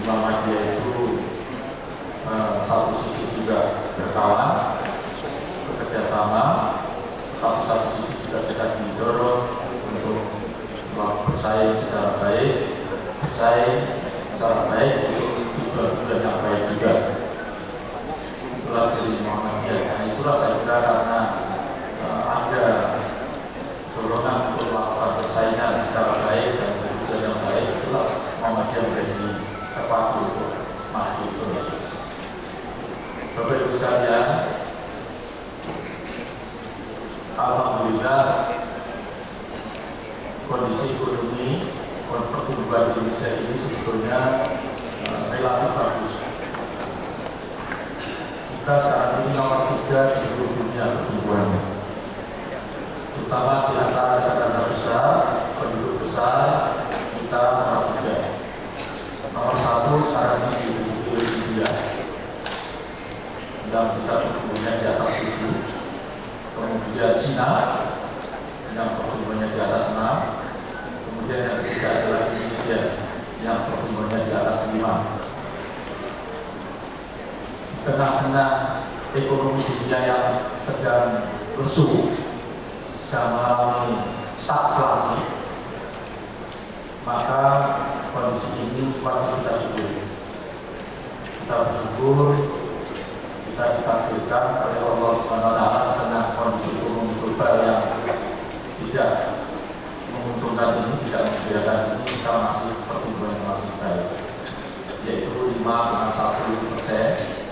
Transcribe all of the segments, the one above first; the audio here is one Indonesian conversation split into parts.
Muhammadiyah itu satu sisi juga berkawan, bekerja sama, tapi satu sisi juga kita didorong untuk bersaing secara baik, untuk tujuan-tujuan yang baik juga. Itulah dari Muhammadiyah. Nah, itulah saya kira karena ada dorongan untuk melakukan persaingan secara baik dan tujuan yang baik, itulah Muhammadiyah menjadi terpacu untuk maju terus. Bapak Ibu sekalian, alhamdulillah kondisi ekonomi pertumbuhan Indonesia ini sebetulnya relatif bagus. Kita saat ini nomor 3 di seluruh dunia pertumbuhannya, terutama di antara negara besar, penduduk besar, kita nomor 3. Nomor 1 sekarang ini di India, yang kita pertumbuhannya di atas 7. Kemudian Cina yang pertumbuhannya di atas 6. Kemudian yang ketiga adalah Indonesia yang pertumbuhannya di atas 5. Di tengah-tengah ekonomi dunia yang sedang lesu, sedang mengalami stagflasi, maka kondisi ini wajib kita syukuri. Kita bersyukur, kita ditakdirkan oleh Allah SWT dengan kondisi ekonomi global yang tidak menguntungkan ini, tidak membiarkan ini, kita masih pertumbuhan yang masih baik, yaitu 5,1%,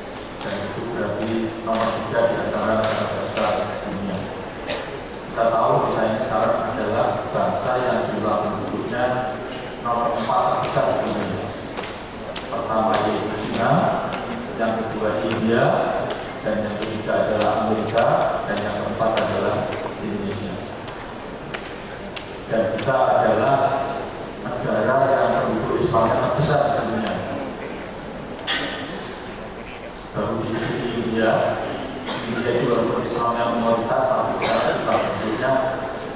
dan itu berarti nomor 3 di antara negara besar dunia. Kita tahu kita ini sekarang adalah bangsa yang jumlah penduduknya nomor 4 terbesar di dunia. Pertama yaitu China, yang kedua India, dan yang ketiga adalah Amerika, dan yang keempat adalah Indonesia. Dan kita adalah negara yang penduduk Islam yang terbesar di dunia. Baru diikuti India juga penduduk Islam yang minoritas, tapi sekarang jumlah penduduknya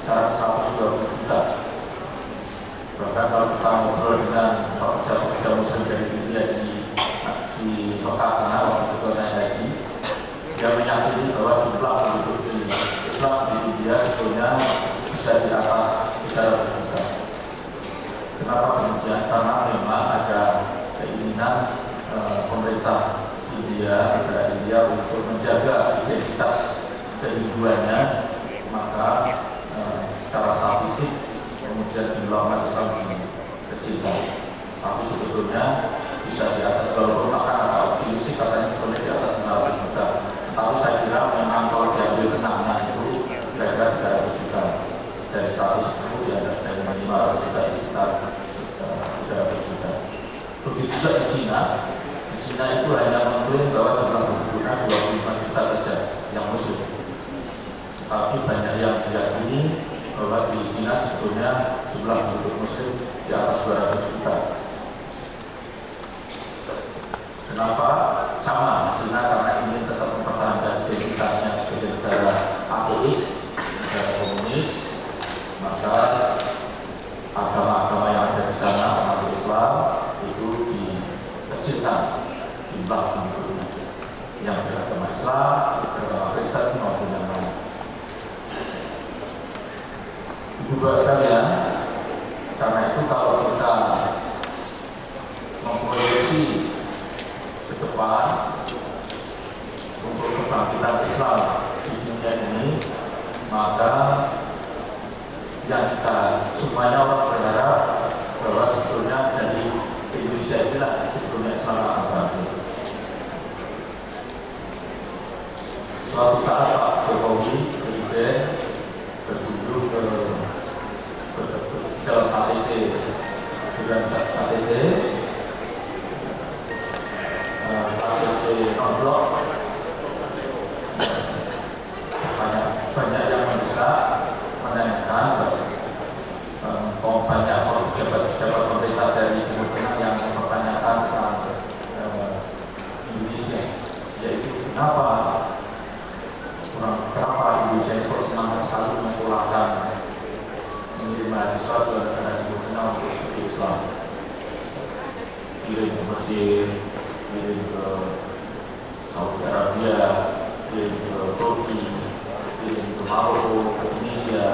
sekarang 120 juta. Bahkan kalau kita ngobrol dengan pekerja-pekerja muslim dari India di Mekah sana, waktu itu naik haji, dia meyakini bahwa jumlah penduduk Islam di India sebetulnya bisa di atas 300 juta. Kenapa demikian? Karena memang ada keinginan pemerintah negara India untuk menjaga identitas kehinduannya, maka secara statistik kemudian jumlah umat Islam kecil, tapi sebetulnya bisa di atas, walaupun akan ada optimistik katanya sebetulnya di atas 500 juta. Tapi saya kira memang kalau diambil kenangnya itu kira-kira 300 juta dari 100 itu dari 500 juta itu sekitar 300 juta. Begitu juga di Cina. Cina itu hanya mengklaim bahwa jumlah penduduknya 25 juta saja yang muslim. Tapi banyak yang meyakini bahwa di Cina sebetulnya jumlah penduduk muslim di atas 200 juta. Kenapa? Sama, Cina karena ingin tetap mempertahankan identitasnya sebagai negara ateis, negara komunis, maka agama-agama yang ada di sana, termasuk Islam, itu dikecilkan jumlah penduduknya, yang beragama Islam, beragama Kristen maupun yang lain. Juga sekalian, karena itu kalau kita memproyeksi ke depan untuk kebangkitan Islam di dunia ini, maka yang kita semuanya orang berharap bahwa sebetulnya dari Indonesia inilah sebetulnya Islam akan bangkit. Suatu saat Pak Jokowi Presiden berkunjung ke dalam KTT, non-blok, banyak yang mendesak, menanyakan banyak pejabat-pejabat pemerintah dari Timur Tengah yang mempertanyakan tentang Indonesia, yaitu kenapa Indonesia ini bersemangat sekali memulangkan mengirim mahasiswa ke negara Timur Tengah untuk studi Islam. kirim ke Mesir, kirim ke Saudi Arabia, kirim ke Turki, kirim ke Maroko, ke Indonesia.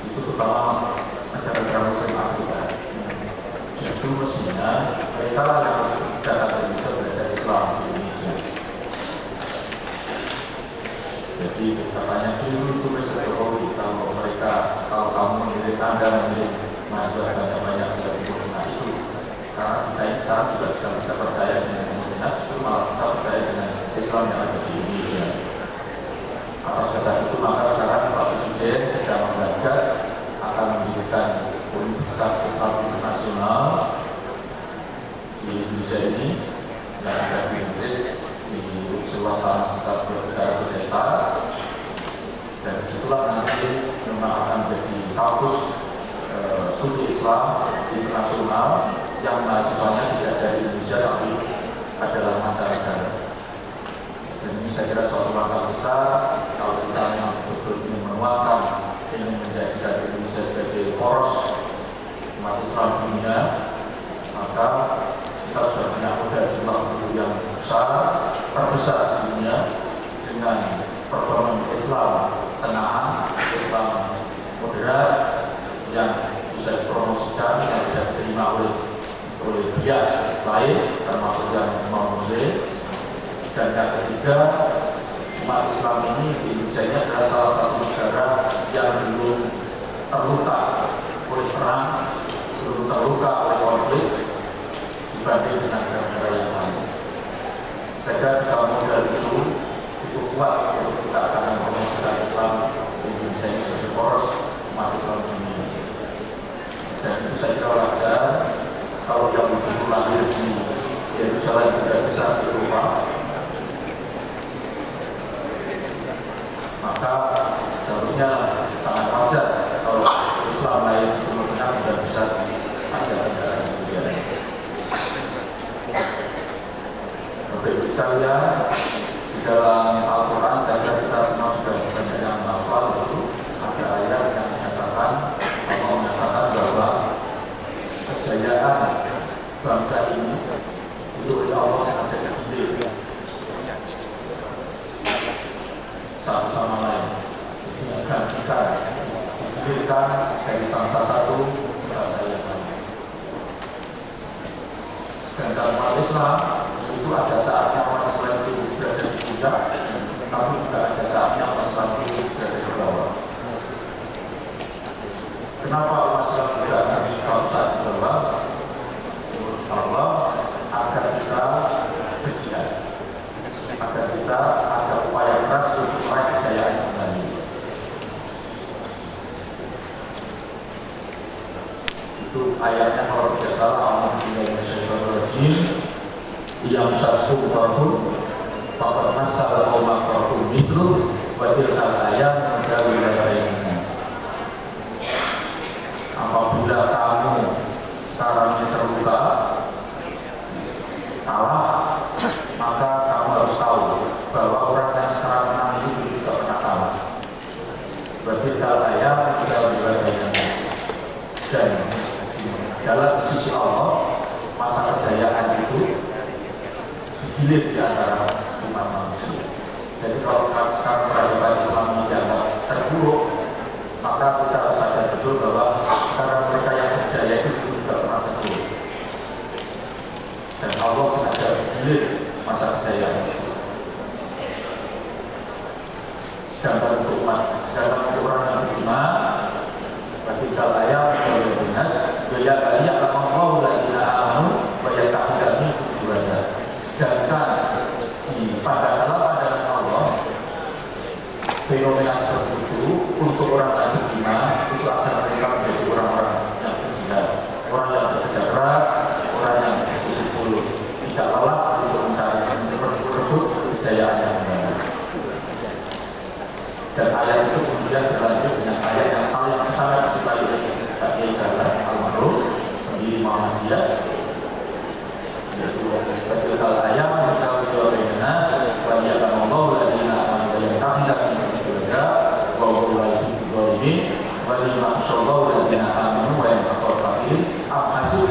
Itu terutama negara-negara Muslim Afrika. Justru mestinya mereka lah yang datang ke Indonesia belajar Islam di Indonesia. Jadi katanya itu Presiden Jokowi, kalau kamu mengirim Anda mengirim mahasiswa banyak dari komunitas itu, karena kita ini sekarang juga sedang bisa percaya dengan komunitas, justru malah kita percaya dengan Islam yang ada di Indonesia. Atas dasar itu maka sekarang Pak Presiden sedang menggagas akan mendirikan Universitas Islam Internasional di Indonesia ini yang ada di Inggris di seluas tanah sekitar 2,3 hektar, dan disitulah nanti memang akan menjadi kampus studi Islam internasional yang mahasiswanya tidak dari Indonesia tapi adalah mancanegara. Dan ini saya kira suatu langkah besar kalau kita memang betul ingin menguatkan, ingin menjadikan Indonesia sebagai poros umat Islam dunia, maka kita sudah punya modal jumlah penduduk yang besar, terbesar di dunia, dengan performa Islam tenang, Islam moderat yang bisa dipromosikan, yang bisa diterima oleh pihak lain, termasuk yang non-Muslim. Dan yang ketiga, umat Islam ini di Indonesia ini adalah salah satu negara yang belum terluka oleh perang, belum terluka oleh konflik dibanding dengan negara-negara yang lain. Saya kira kalau modal itu cukup kuat untuk kita akan mempromosikan Islam di Indonesia ini sebagai poros umat Islam ini. Dan itu saya kira wajar kalau yang begitu lahir di Yerusalem tidak bisa di Eropa, maka seharusnya sangat wajar kalau Islam lain di Timur Tengah tidak bisa di Asia Tenggara kemudian. Bapak Ibu sekalian, di dalam Al-Quran saya kira kita semua sudah banyak yang hafal itu ada ayat yang menyatakan bahwa kejayaan bangsa ini itu oleh Allah sengaja dipilih satu sama lain, digantikan, dipilihkan dari bangsa satu ke bangsa yang lain. Sedangkan umat Islam itu ada saatnya umat Islam itu berada di puncak, tapi juga ada saatnya umat Islam itu berada di bawah. Kenapa umat Islam juga ada di saat di bawah? Menurut Allah, agar kita berjihad, agar kita ada upaya keras untuk meraih kejayaan kembali. Itu ayatnya kalau tidak salah, Alhamdulillahirrahmanirrahim. Yang satu tahun, Bapak Nasal Omar Tahun Misru, Wajil Al-Ayat Menjadi Lainnya. Apabila kamu sekarang ini terbuka, kalah, maka kamu harus tahu bahwa orang yang sekarang menang itu juga pernah kalah. Wajil Al-Ayat Menjadi Lainnya. Dan dalam sisi Allah, masa kejayaan itu digilir di antara umat manusia. Jadi kalau sekarang peradaban Islam ini dianggap terburuk, maka kita harus sadar betul bahwa sekarang mereka yang berjaya itu juga pernah terburuk. Dan Allah sengaja digilir masa kejayaan itu. Sedangkan untuk orang yang beriman, bagi kalayang oleh dinas, gaya kalian akan mau lagi amanu, bayar takdirani tujuannya. Sedangkan pada Allah, fenomena seperti itu untuk orang yang beriman itu akan mereka menjadi orang-orang yang berjihad, orang yang bekerja keras, orang yang betul-betul tidak lelah untuk mencari merebut kejayaan yang benar. Dan ayat itu kemudian berlanjut dengan ayat yang sangat disukai oleh Kiai Galas Al-Maruf pendiri Muhammadiyah, yaitu betul ayat kita berdua benas wajib Allah ladina yang tahdak juga bahwa wajib ini wajib masyaallah ladina amanu wa yang takut fakir. Apa sih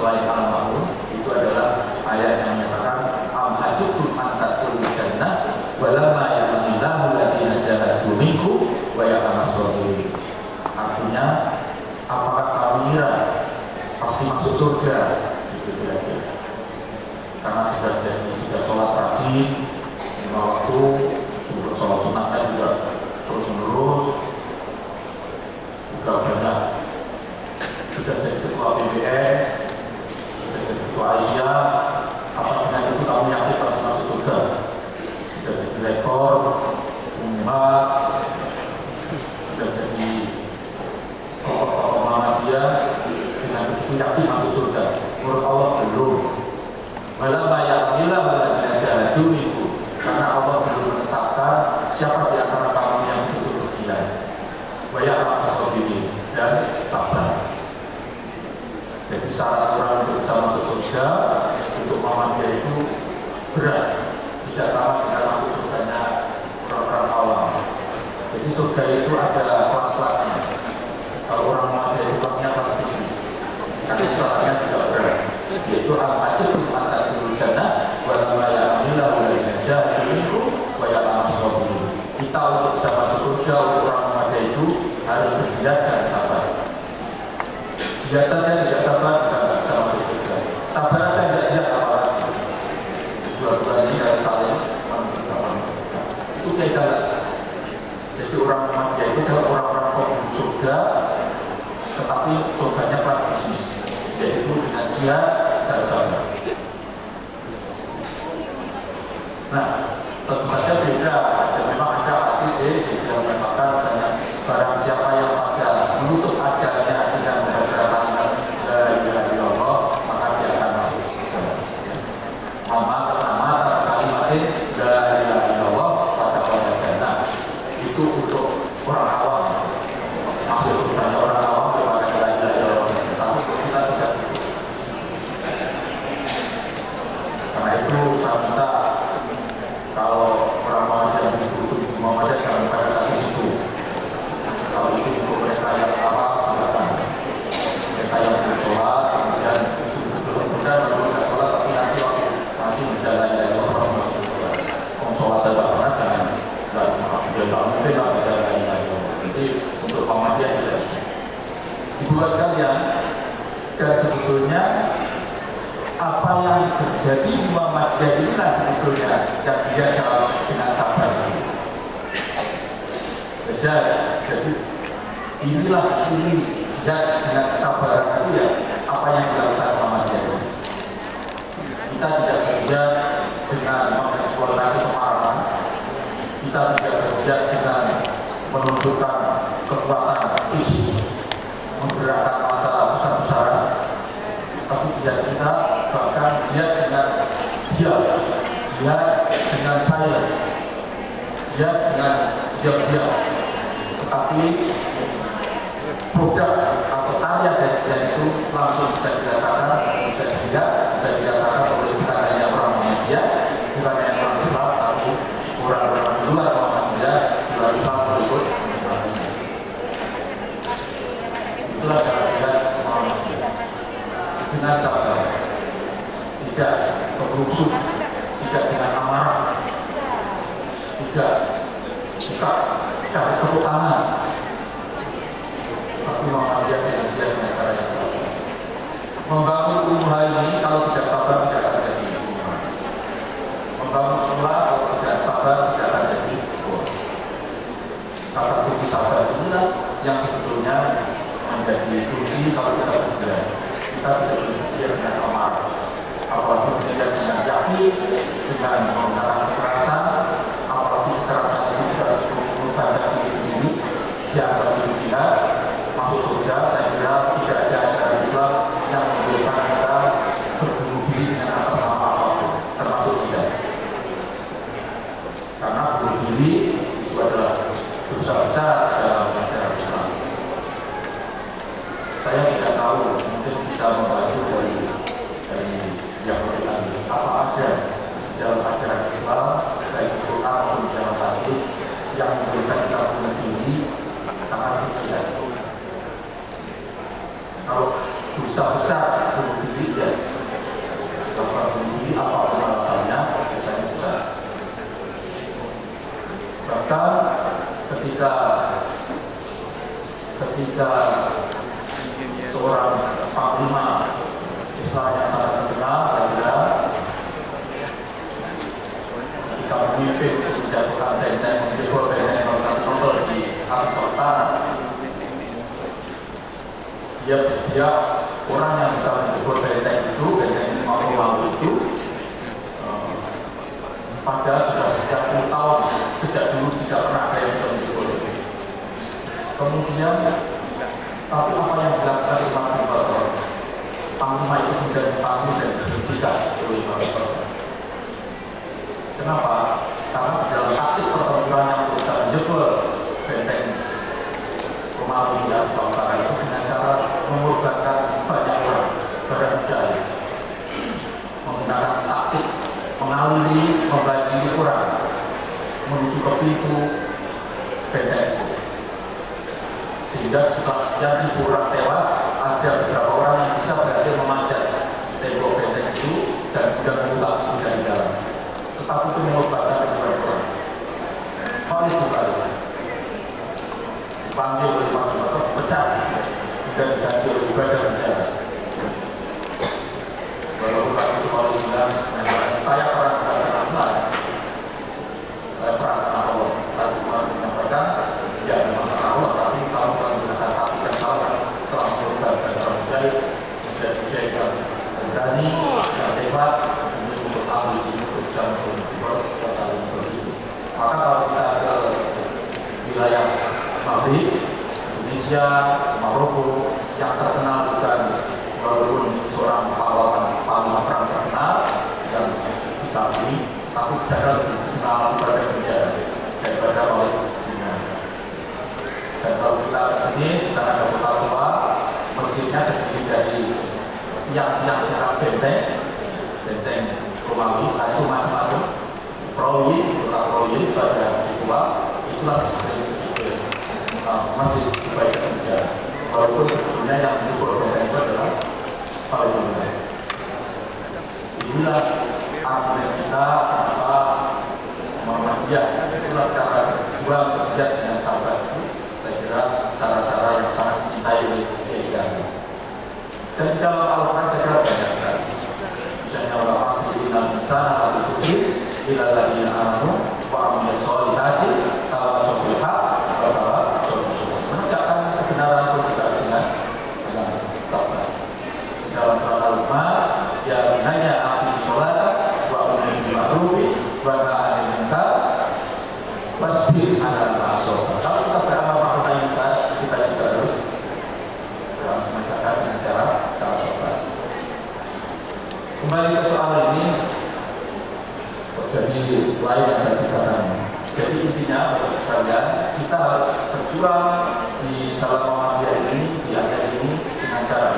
selain al-ma'un itu adalah ayat yang menyatakan am hasibtum an tadkhulul jannah walamma ya'lamillahu alladziina jahadu minkum wa ya'lamus shabirin. Artinya, apakah kamu mengira pasti masuk surga? Itu kira-kira. Karena sudah sholat rajin, 5 waktu, untuk sholat sunatnya juga terus menerus, juga banyak, sudah jadi ketua BBM, sudah jadi ketua Aisyah. Apa dengan itu kamu yakin pasti masuk surga? Sudah jadi rekor, umat, sudah jadi tokoh-tokoh Muhammadiyah, dengan begitu yakin masuk surga? Menurut Allah belum. Walamma ya'lamillahu alladziina jahadu minkum, karena Allah belum menetapkan siapa di antara kamu yang betul berjihad. Wa ya'lamus shabirin, dan sabar. Jadi syarat orang untuk bisa masuk surga untuk Muhammadiyah itu berat, tidak sama dengan masuk surganya orang-orang awam. Jadi surga itu ada kelas-kelasnya. Kalau orang Muhammadiyah itu kelasnya kelas bisnis, karena syaratnya juga berat, yaitu al-hasibtum an tadkhulul jannah walamma ya'lamillahu alladziina jahadu minkum wa ya'lamus shabirin. Kita untuk bisa masuk surga untuk orang Muhammadiyah itu harus berjihad dan sabar. Jihad saja tidak sabar, kita tidak bisa masuk surga. Sabar saja tidak jihad, apalagi dua-duanya ini harus saling mengerjakan. Itu kaidah. Jadi orang Muhammadiyah itu adalah orang-orang penghuni surga, tetapi surganya kelas bisnis, yaitu dengan jihad dan sabar. Nah, tentu saja beda. Dan memang ada hadis yang mengatakan misalnya barang siapa yang pada menutup ajarnya dengan membaca kalimat la ilaha illallah, maka dia akan masuk surga. Pertama kalimatin la ilaha illallah pada pada jannah. Itu untuk orang awam. Masuk surganya orang awam kepada la ilaha illallah. Tapi kita tidak. Karena itu saya minta, kalau orang Muhammadiyah itu Muhammadiyah jangan pada kasus itu. Kalau itu untuk mereka yang awam, silakan. Mereka yang bersolat, kemudian betul-betul baru tidak sholat, tapi nanti waktu masih menjalan dari orang masuk surga. Kalau sholat tidak pernah, jangan. Tidak mungkin lah menjalan dari Allah. Jadi untuk Muhammadiyah tidak. Ibu sekalian, dan sebetulnya apa yang terjadi di Muhammadiyah inilah sebetulnya yang dia jawab dengan sabar. Jadi inilah ciri jihad dengan kesabaran itu ya, apa yang dilakukan Muhammadiyah. Kita tidak berjihad dengan mengeksploitasi kemarahan, kita tidak berjihad dengan menunjukkan kekuatan fisik, menggerakkan massa besar-besaran, tapi jihad kita bahkan jihad dengan diam, jihad dengan silent, jihad dengan diam-diam. Tetapi produk atau karya dari jihad itu langsung bisa dirasakan, bisa dirasakan oleh bukan hanya orang Muhammadiyah, bukan hanya orang Islam, tapi orang-orang di luar Muhammadiyah, di luar Islam berikut. Itulah cara jihad Muhammadiyah dengan sabar, tidak bermusuh, tidak dengan amarah, tidak suka cari tepuk tangan, tapi Muhammadiyah dengan cara yang sabar. Membangun ummah ini kalau tidak sabar tidak akan jadi ummah. Membangun sekolah kalau tidak sabar tidak akan jadi sekolah. Kata kunci sabar inilah yang sebetulnya menjadi kunci kalau kita berjihad. Kita tidak berpikir dengan amarah, apalagi berpikir dengan yakin, dengan menggunakan kekerasan, apalagi kekerasan itu tidak merupakan diri sendiri, yang berjihad masuk surga. Saya kira tidak ada ajaran Islam yang membolehkan kita berbunuh diri dengan atas nama apapun, termasuk jihad. Karena bunuh diri itu adalah dosa besar dalam ajaran Islam. Saya tidak tahu, mungkin bisa membantu dari yang berkaitan apa ada dalam ajaran dia orang yang bisa menjebol benteng itu, benteng Romawi itu, padahal sudah sejak puluh tahun, sejak dulu tidak pernah ada yang bisa menjebol itu. Kemudian, tapi apa yang dilakukan umat Bapak? Panglima itu kemudian dipanggil dan dihentikan oleh Bapak. Kenapa? Karena dalam taktik pertempuran yang berusaha menjebol benteng Romawi dan Utara itu dengan cara mengorbankan banyak orang berjaya, menggunakan taktik mengaliri, membajiri orang menuju ke pintu benteng itu. Sehingga setelah sekian ribu orang tewas, ada beberapa orang yang bisa berhasil memanjat tembok benteng itu dan kemudian membuka pintu dari dalam. Tetapi itu mengorbankan beberapa orang. Khalid juga dipanggil oleh Bapak, pecah dan diganti oleh ibadah penjara. Walaupun waktu itu Khalid bilang, saya pernah mengatakan Allah, saya pernah mengatakan Allah, tapi Tuhan menyampaikan, ya memang Allah, tapi kalau Tuhan mengatakan tapi dan salah, telah mengorbankan orang menjahit, menjadi jahat dan berani, dan bebas, untuk ambisi, untuk bisa mengukur, dan saling begitu. Maka kalau kita ke wilayah Maghrib, Indonesia, Maroko, yang terkenal bukan walaupun seorang pahlawan perang terkenal yang tapi jangan lebih dikenal ibadah penjara daripada oleh dunia. Dan kalau kita ini secara ada kota masjidnya terdiri dari tiang-tiang benteng Romawi, itu macam-macam. Perawi, kota Perawi pada Situa, itulah masih ibadah penjara. Walaupun sebetulnya yang diukur benteng itu adalah Palestina. Inilah argumen kita kenapa Muhammadiyah, itulah cara berjuang berjihad dengan sahabat itu. Saya kira cara-cara yang sangat dicintai oleh kita. Dan di dalam Al-Quran saya kira banyak sekali. Misalnya Allah asli inal insana lafi khusr illa alladziina aamanu wa 'amilus sholihati tawassaw bil haqqi wa tawassaw bis sabr. Menegakkan kebenaran itu juga dengan sabar. Dalam surat Al-Qur'an, ya binaya aqim sholata wa amir bil ma'ruf wa nahy 'anil munkar wasbir 'ala ma asaba. Kalau kita beramal ma'ruf nahi munkar, kita juga harus menegakkan dengan cara sabar. Kembali ke soal ini, jadi lain yang saya ceritakan. Jadi intinya untuk sekalian, kita harus berjuang di dalam Muhammadiyah ini, di Aceh ini dengan cara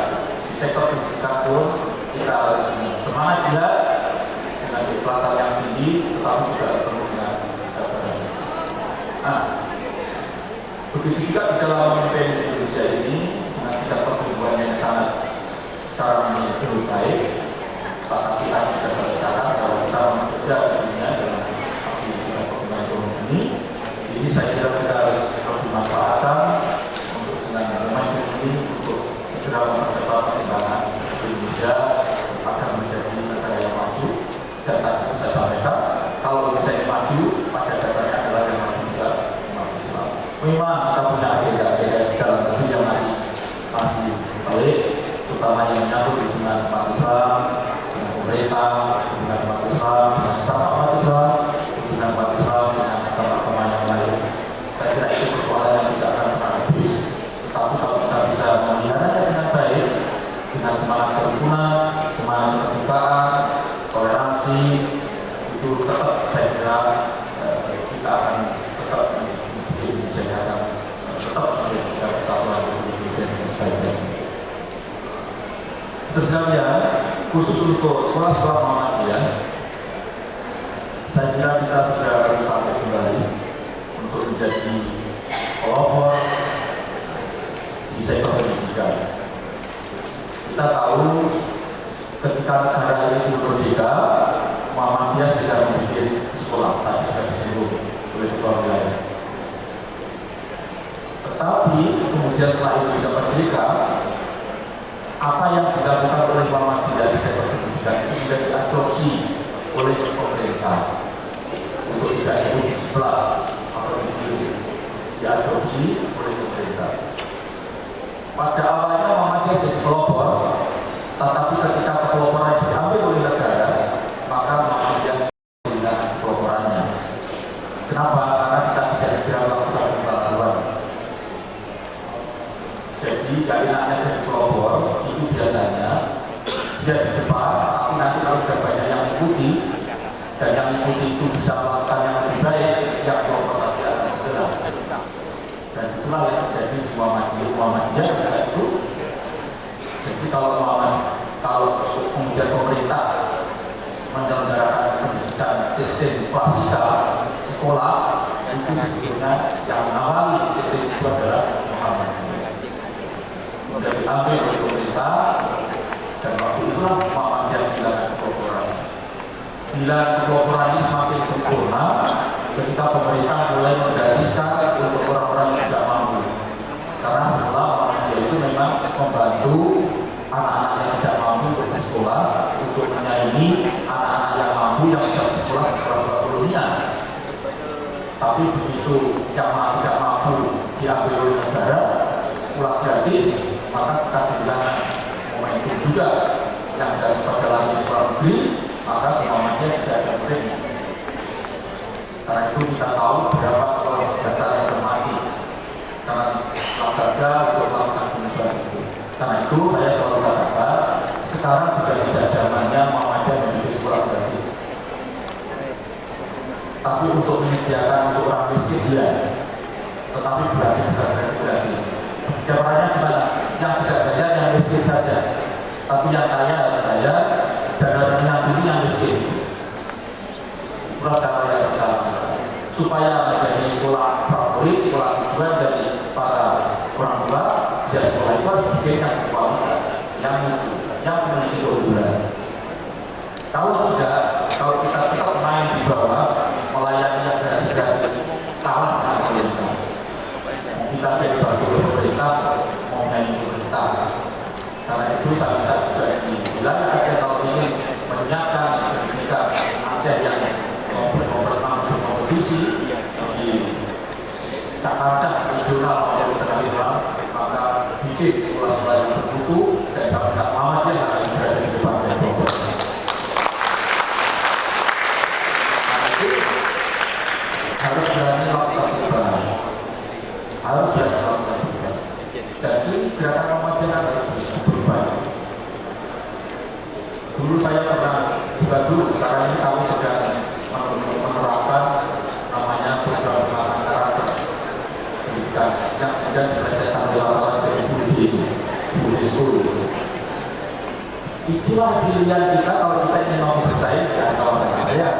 di sektor pendidikan pun kita harus semangat jihad dengan keikhlasan yang tinggi, tetapi juga perlu dengan kesabaran. Nah, begitu juga di dalam memimpin Indonesia ini dengan tingkat pertumbuhan yang sangat sekarang ini terus baik. Maka kita sudah sekarang kalau kita bekerja di dunia dalam aktivitas perkembangan ekonomi ini saya kira kita harus dimanfaatkan untuk dengan momentum ini untuk segera mempercepat perkembangan Indonesia akan menjadi negara yang maju. Dan tadi saya sampaikan kalau Indonesia yang maju pada dasarnya adalah yang maju juga umat Islam. Memang kita punya agenda-agenda di dalam negeri yang masih baik, terutama yang menyangkut hubungan umat Islam, pemerintah, hubungan umat Islam, dengan sesama umat Islam, hubungan umat Islam dengan agama-agama yang lain. Saya kira itu persoalan yang tidak akan pernah habis. Tetapi kalau kita bisa memeliharanya dengan baik, dengan semangat kerukunan, semangat keterbukaan, toleransi, itu tetap saya kira kita akan tetap menjadi Indonesia yang akan tetap menjadi persatuan Indonesia yang baik. Terus sekalian, khusus untuk sekolah-sekolah Muhammadiyah, saya kira kita sudah harus pakai kembali untuk menjadi pelopor di sektor pendidikan. Kita tahu ketika negara ini merdeka, Muhammadiyah sudah membuat sekolah, tadi sudah disinggung oleh ketua wilayah. Tetapi kemudian setelah Indonesia merdeka, apa yang dilakukan oleh Muhammadiyah di sektor pendidikan itu sudah diadopsi oleh pemerintah untuk tidak hidup di sebelah atau diadopsi oleh pemerintah. Pada awalnya Muhammadiyah tapi nanti kalau sudah banyak yang mengikuti dan yang mengikuti itu bisa melakukan yang lebih baik, yang kelompok tadi akan bergerak. Dan itulah yang terjadi di Muhammadiyah juga itu. Jadi kalau kemudian pemerintah menyelenggarakan pendidikan sistem klasikal sekolah, itu sebetulnya yang mengawali sistem itu adalah Muhammadiyah. Sudah diambil oleh pemerintah, dan waktu itulah Muhammadiyah bilang kekorporasi. Bila kekorporasi semakin sempurna, ketika pemerintah mulai menggariskan untuk orang-orang yang tidak mampu. Karena setelah Muhammadiyah itu memang membantu anak-anak yang tidak mampu untuk bersekolah, untuk menyaingi anak-anak yang mampu yang bisa bersekolah di sekolah kolonial. Tapi begitu yang tidak mampu diambil oleh negara, sekolah gratis, maka kita bilang momentum juga yang dari sekolah lagi sekolah negeri, maka Muhammadiyah tidak ada muridnya. Karena itu kita tahu berapa sekolah dasar yang termati karena lembaga untuk melakukan penyebaran itu. Karena itu saya selalu katakan sekarang sudah tidak zamannya Muhammadiyah menjadi sekolah gratis. Tapi untuk menyediakan untuk orang miskin dia, tetapi gratis gratis. Caranya gimana? Yang tidak bayar yang miskin saja, tapi yang kaya yang bayar dan yang ini yang miskin. Itulah cara yang kita supaya menjadi sekolah favorit, sekolah tujuan dari para orang tua. Ya sekolah itu harus bikin yang berkualitas, yang memiliki keunggulan. Kalau tidak, kalau kita tetap main di bawah, melayani yang gratis kalah dengan pemerintah. Kita jadi bagi pemerintah, mau nyanyi pemerintah. Karena itu saya bisa juga di wilayah Aceh kalau ingin menyiapkan pendidikan Aceh yang berkompetisi di kancah regional maupun internasional, maka bikin sekolah-sekolah yang bermutu dan sampai Muhammadiyah yang akan berada di depan dan bawah. Karena itu harus berani melakukan perubahan, harus berani melakukan perubahan. Jadi gerakan Muhammadiyah harus berubah. Dulu saya pernah juga dulu, sekarang ini kami sedang menerapkan namanya program pengembangan karakter pendidikan yang sudah diselesaikan oleh orang dari Budi School. Itulah pilihan kita kalau kita ingin mau bersaing dengan kawasan Asia.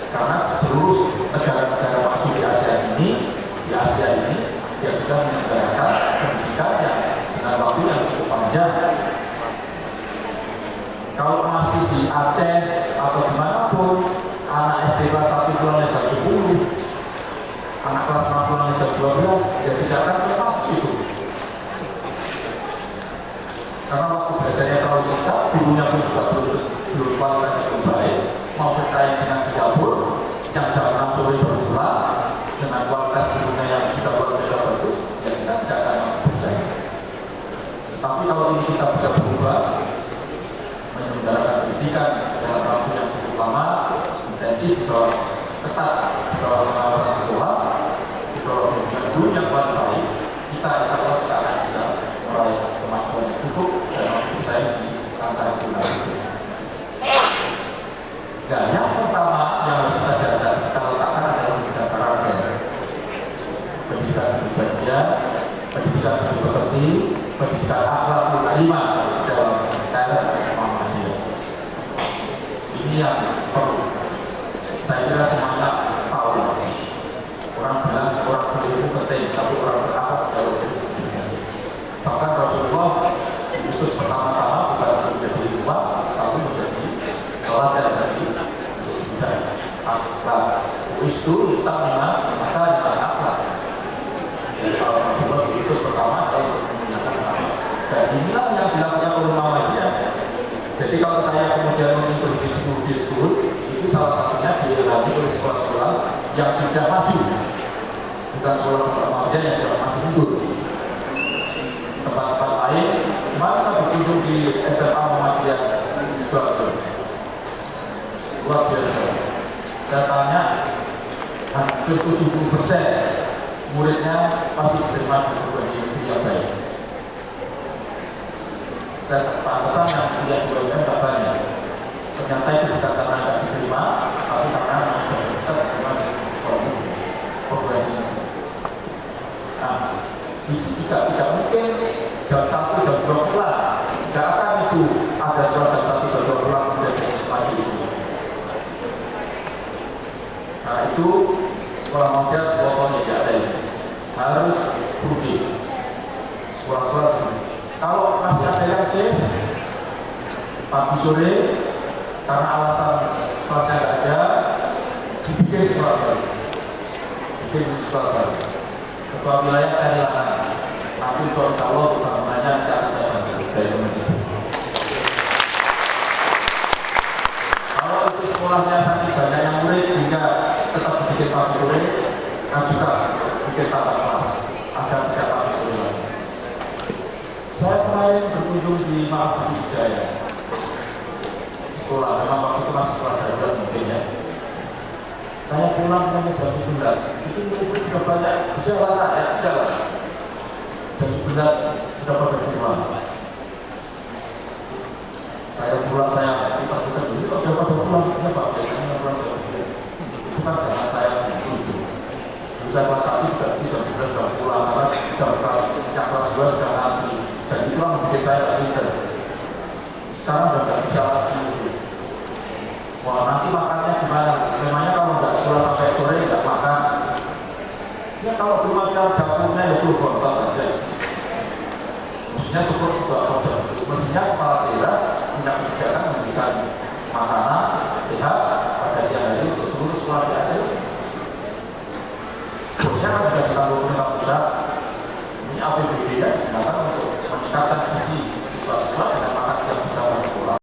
Karena seluruh negara-negara maju di Asia ini dia sudah menyelenggarakan pendidikan yang dengan waktu yang cukup panjang. Kalau masih di Aceh atau dimanapun, anak SD kelas 1 pulangnya jam 10, anak kelas 6 pulangnya jam 12, ya tidak akan tetap itu. Karena waktu belajarnya terlalu singkat, gurunya pun juga belum kualitas yang baik, mau bersaing dengan Singapura yang jam 6 sore baru pulang, dengan kualitas gurunya yang sudah kualitas bagus, ya kita tidak akan bersaing. Tapi kalau ini kita bisa berubah, menyelenggarakan pendidikan dalam waktu yang cukup lama, intensif, ketat, pengawasan sekolah, dengan guru yang baik, kita insya Allah kita akan bisa meraih kemampuan yang cukup dan mampu bersaing di kancah internasional. Nah, yang pertama yang harus kita dasar kita letakkan adalah pendidikan karakter, pendidikan kepribadian, pendidikan berbakti, pendidikan akhlakul karimah dalam Muhammadiyah. Ini yang perlu. Saya kira semuanya tahu. Orang bilang orang berilmu penting, tapi orang berakhlak jauh lebih penting. Bahkan Rasulullah khusus pertama-tama bukan menjadi ilmuwan, tapi menjadi teladan dari dan akhlak. Itu kita memang maka dengan akhlak. Jadi kalau Rasulullah itu pertama kalau menggunakan akhlak. Dan inilah yang dilakukan oleh Muhammadiyah. Jadi kalau saya kemudian mengintroduksi Budi School, itu salah satunya diilhami oleh sekolah-sekolah yang sudah maju, bukan sekolah-sekolah Muhammadiyah yang sudah masih mundur. Tempat-tempat lain, kemarin saya berkunjung di SMA Muhammadiyah Sidoarjo, luar biasa. Saya tanya, hampir 70% muridnya pasti diterima di perguruan tinggi yang baik. Saya pantesan yang kuliah ternyata itu bukan karena nggak diterima, tapi karena tidak bisa diterima di program ini. Nah, jika tidak mungkin jam 1, jam 2 pulang, tidak akan itu ada sekolah jam 1, jam 2 pulang kemudian jadi semacam itu. Nah itu sekolah modern pokoknya tidak ada ini harus rugi sekolah-sekolah rugi. Kalau masih ada yang safe pagi sore karena alasan kelasnya tidak ada, dibikin sekolah baru, bikin sekolah baru. Ketua wilayah cari lahan. Nanti insya Allah bangunannya tidak bisa bantu dari pemerintah. Kalau itu sekolahnya saking banyaknya murid sehingga tetap dibikin pagi sore, dan juga bikin tata kelas agar tidak pagi sore lagi. Saya kemarin berkunjung di Maaf Budi Jaya sekolah, memang waktu itu masih sekolah darurat mungkin ya. Saya pulang hanya jam 11, itu murid sudah banyak gejala ya, gejala. Jam 11 sudah pada pulang. Saya pulang, saya kita dulu, kok sudah pada pulang? Ya Pak, biasanya pulang jam 11. Itu kan jangan saya dulu. Saya kelas 1 juga jam 11 sudah pulang, karena yang kelas 2 sudah nanti. Dan itu yang membuat saya tidak pinter. Sekarang sudah tidak bisa lagi. Wah, nanti makannya gimana? Memangnya kalau nggak sekolah sampai sore nggak makan? Ya kalau belum ada dapurnya ya suruh bontot saja. Mestinya syukur juga kerja. Mestinya kepala daerah punya kebijakan memberikan makanan